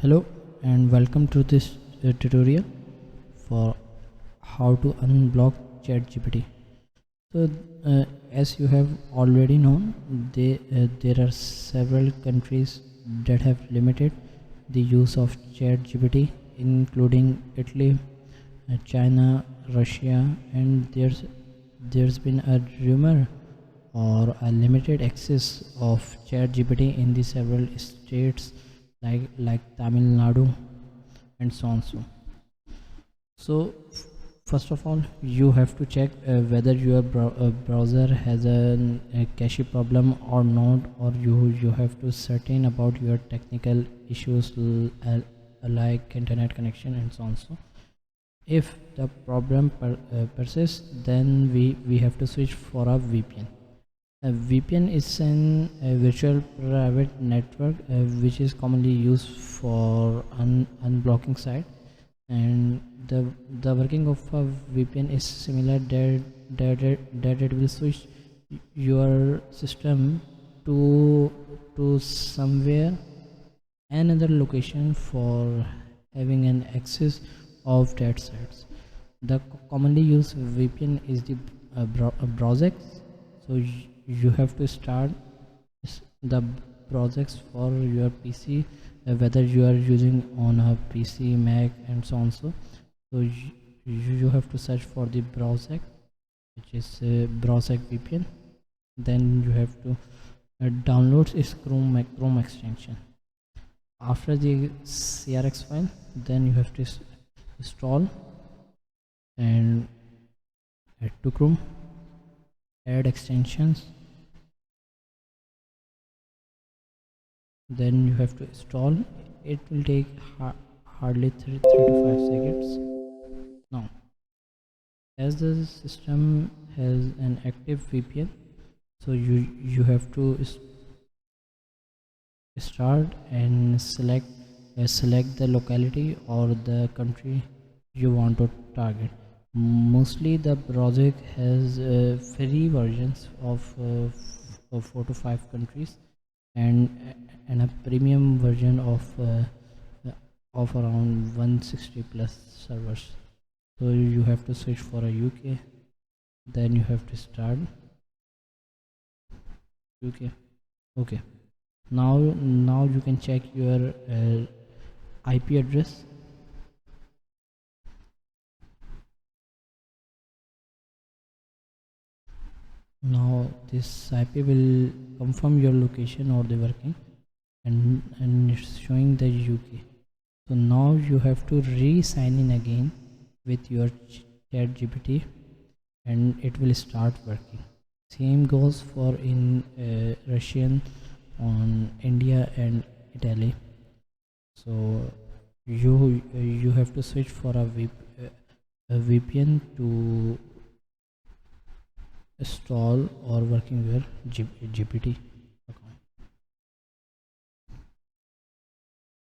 Hello and welcome to this tutorial for how to unblock ChatGPT. So, as you have already known, there are several countries that have limited the use of ChatGPT, including Italy, China, Russia, and there's been a rumor or a limited access of ChatGPT in the several states like Tamil Nadu and so on. So first of all, you have to check whether your browser has a cache problem or not, or you have to certain about your technical issues like internet connection and so on. So if the problem persists, then we have to switch for a VPN. A VPN is a virtual private network which is commonly used for unblocking site, and the working of a VPN is similar that it will switch your system to somewhere another location for having an access of that sites. The commonly used VPN is the browser. So you have to start the projects for your PC, whether you are using on a PC, Mac, and so on. So you have to search for the browser, which is browser VPN. Then you have to download its Chrome extension. After the CRX file, then you have to install and add to Chrome, add extensions, then you have to install. It will take hardly 3 to 5 seconds. Now, as the system has an active VPN, so you have to start and select the locality or the country you want to target. Mostly the project has free versions of 4 to 5 countries and a premium version of around 160 plus servers. So you have to switch for a UK, then you have to start UK. Okay, now you can check your IP address. Now this IP will confirm your location or the working, and it's showing the UK. So now you have to re-sign in again with your ChatGPT and it will start working. Same goes for in Russian, on India and Italy. So you have to switch for a VPN to install or working with GPT.